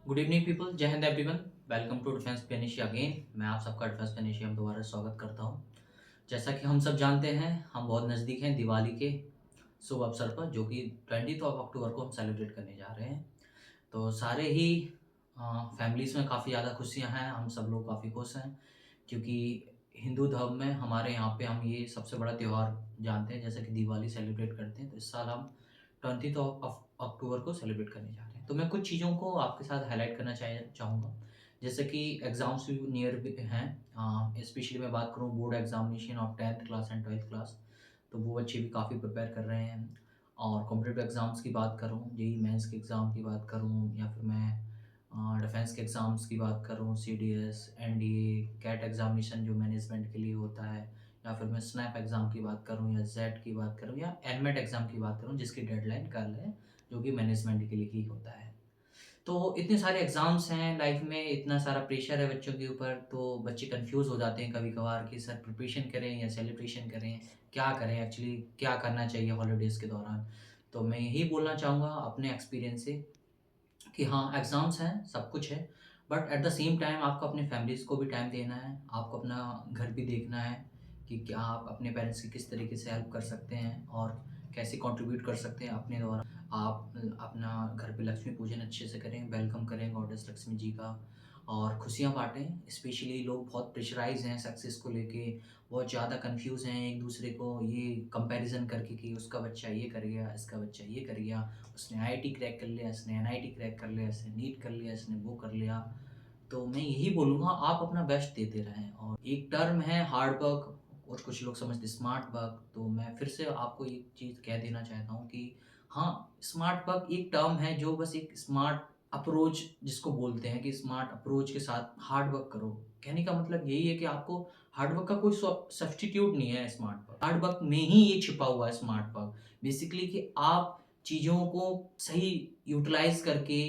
Good evening people, जय हिंद everyone. Welcome to Defence Panacea again. मैं आप सबका डिफेंस पेनिशिया में दोबारा स्वागत करता हूं। जैसा कि हम सब जानते हैं, हम बहुत नज़दीक हैं दिवाली के शुभ अवसर पर, जो कि 20 ऑफ अक्टूबर को हम सेलिब्रेट करने जा रहे हैं। तो सारे ही फैमिलीज़ में काफ़ी ज़्यादा खुशियां हैं। हम सब लोग काफ़ी खुश हैं क्योंकि हिंदू धर्म में हमारे यहाँ पे हम ये सबसे बड़ा त्यौहार जानते हैं, जैसे कि दिवाली सेलिब्रेट करते हैं। तो इस साल हम 20 ऑफ अक्टूबर को सेलिब्रेट करने जा रहे हैं। तो मैं कुछ चीज़ों को आपके साथ हाईलाइट करना चाहूँगा। जैसे कि एग्ज़ाम्स भी नियर हैं, स्पेशली मैं बात करूँ board examination of 10th class and 12th class. तो वो बच्चे भी काफ़ी प्रिपेयर कर रहे हैं। और कॉम्पिटिटिव एग्ज़ाम्स की बात करूँ, जेईई मेंस के एग्ज़ाम की बात करूँ, या फिर मैं डिफेंस के एग्ज़ाम्स की बात करूँ, सीडीएस, एनडीए, कैट एग्ज़ामिनेशन जो मैनेजमेंट के लिए होता है, या फिर मैं स्नैप एग्ज़ाम की बात करूँ, या जेट की बात करूँ, या एनमेट एग्ज़ाम की बात करूँ जिसकी डेडलाइन कल है, जो कि मैनेजमेंट के लिए ही होता है। तो इतने सारे एग्ज़ाम्स हैं लाइफ में, इतना सारा प्रेशर है बच्चों के ऊपर, तो बच्चे कंफ्यूज हो जाते हैं कभी-कभार कि सर प्रिपरेशन करें या सेलिब्रेशन करें, क्या करें, एक्चुअली क्या करना चाहिए हॉलिडेज़ के दौरान। तो मैं यही बोलना चाहूँगा अपने एक्सपीरियंस से कि हाँ, एग्ज़ाम्स हैं, सब कुछ है, but at the same time आपको अपने फैमिलीज़ को भी टाइम देना है, आपको अपना घर भी देखना है कि क्या आप अपने पेरेंट्स की किस तरीके से हेल्प कर सकते हैं और कैसे कंट्रीब्यूट कर सकते हैं अपने द्वारा। आप अपना घर पे लक्ष्मी पूजन अच्छे से करें, वेलकम करें गॉडेस लक्ष्मी जी का, और खुशियाँ बाँटें। स्पेशली लोग बहुत प्रेशराइज़ हैं सक्सेस को लेके, बहुत ज़्यादा कन्फ्यूज़ हैं एक दूसरे को ये कंपैरिज़न करके कि उसका बच्चा ये कर गया, इसका बच्चा ये कर गया, उसने आईआईटी क्रैक कर लिया, इसने एनआईटी क्रैक कर लिया, इसने नीट कर लिया, इसने वो कर लिया। तो मैं यही बोलूँगा, आप अपना बेस्ट देते रहें। और एक टर्म है हार्ड वर्क, और कुछ लोग समझते स्मार्ट वर्क। तो मैं फिर से आपको एक चीज़ कह देना चाहता हूँ कि हाँ, स्मार्ट वर्क एक टर्म है जो बस एक स्मार्ट अप्रोच जिसको बोलते हैं कि स्मार्ट अप्रोच के साथ हार्ड वर्क करो। कहने का मतलब यही है कि आपको हार्ड वर्क का कोई सब्स्टिट्यूट नहीं है स्मार्ट वर्क। हार्ड वर्क में ही ये छिपा हुआ है स्मार्ट वर्क। बेसिकली कि आप चीज़ों को सही यूटिलाइज़ करके,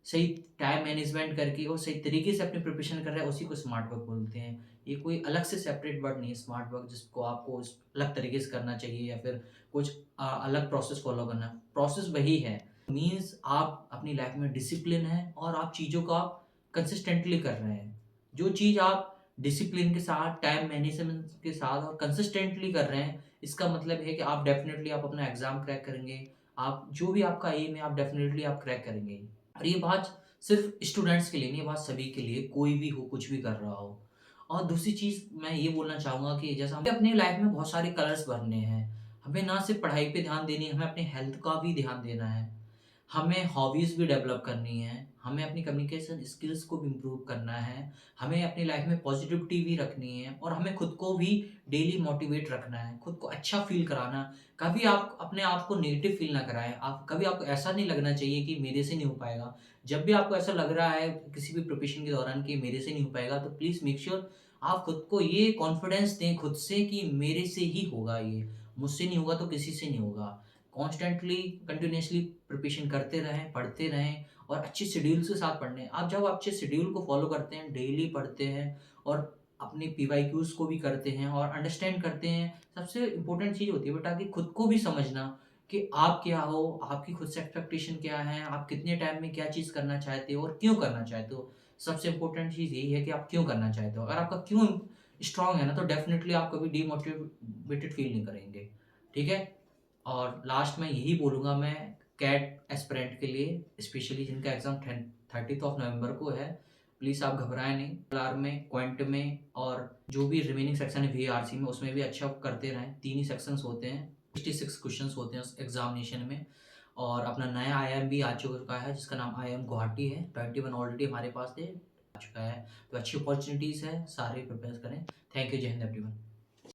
सही टाइम मैनेजमेंट करके और सही तरीके से अपनी प्रिपरेशन कर रहे हैं, उसी को स्मार्ट वर्क बोलते हैं। ये कोई अलग से सेपरेट वर्ड नहीं है स्मार्ट वर्क, जिसको आपको अलग तरीके से करना चाहिए या फिर कुछ अलग प्रोसेस फॉलो करना है। प्रोसेस वही है। मीन्स आप अपनी लाइफ में डिसिप्लिन है और आप चीज़ों को आप कंसिस्टेंटली कर रहे हैं। जो चीज़ आप डिसिप्लिन के साथ, टाइम मैनेजमेंट के साथ और कंसिस्टेंटली कर रहे हैं, इसका मतलब है कि आप डेफ़िनिटली आप अपना एग्ज़ाम क्रैक करेंगे। आप जो भी आपका एम है, आप डेफ़िनिटली आप क्रैक करेंगे। और ये बात सिर्फ़ स्टूडेंट्स के लिए नहीं, ये बात सभी के लिए, कोई भी हो, कुछ भी कर रहा हो। और दूसरी चीज़ मैं ये बोलना चाहूँगा कि जैसा हमें अपनी लाइफ़ में बहुत सारे कलर्स भरने हैं। हमें ना सिर्फ़ पढ़ाई पे ध्यान देनी है, हमें अपनी हेल्थ का भी ध्यान देना है। हमें हॉबीज़ भी डेवलप करनी है, हमें अपनी कम्युनिकेशन स्किल्स को भी इम्प्रूव करना है, हमें अपनी लाइफ़ में पॉज़िटिविटी भी रखनी है, और हमें खुद को भी डेली मोटिवेट रखना है, खुद को अच्छा फ़ील कराना। कभी आप अपने आप को नेगेटिव फ़ील ना कराएँ। आप कभी आपको ऐसा नहीं लगना चाहिए कि मेरे से नहीं हो पाएगा। जब भी आपको ऐसा लग रहा है किसी भी प्रिपरेशन के दौरान कि मेरे से नहीं हो पाएगा, तो प्लीज़ मेक श्योर आप खुद को ये कॉन्फिडेंस दें खुद से कि मेरे से ही होगा ये, मुझसे नहीं होगा तो किसी से नहीं होगा। कॉन्स्टेंटली, कंटिन्यूअसली प्रिपरेशन करते रहें, पढ़ते रहें, और अच्छे शेड्यूल्स के साथ पढ़ने। आप जब अच्छे शेड्यूल को फ़ॉलो करते हैं, डेली पढ़ते हैं और अपने पीवाईक्यूज़ को भी करते हैं और अंडरस्टैंड करते हैं, सबसे इम्पोर्टेंट चीज़ होती है बेटा कि खुद को भी समझना कि आप क्या हो, आपकी खुद से एक्सपेक्टेशन क्या है, आप कितने टाइम में क्या चीज़ करना चाहते हो और क्यों करना चाहते हो। सबसे इम्पोर्टेंट चीज़ यही है कि आप क्यों करना चाहते हो। अगर आपका क्यों स्ट्रॉन्ग है ना, तो डेफ़िनिटली आप कभी डीमोटिवेटेड फ़ील नहीं करेंगे। ठीक है? और लास्ट में यही बोलूँगा मैं कैट एस्पिरेंट के लिए, स्पेशली जिनका एग्ज़ाम 30th ऑफ नवंबर को है, प्लीज़ आप घबराएँ नहीं। एलआर में, क्वांट में, और जो भी रिमेनिंग सेक्शन है वीआरसी में, उसमें भी अच्छा करते रहें। 3 ही सेक्शंस होते हैं, 66 क्वेश्चंस होते हैं उस एग्ज़ामिनेशन में। और अपना नया आईआईएम भी आ चुका है जिसका नाम आईआईएम गुवाहाटी है। 21 ऑलरेडी हमारे पास थे, आ चुका है। तो अच्छी अपॉर्च्युनिटीज़ है, सारे प्रिपेयर करें। थैंक यू, जय हिंद एवरीवन।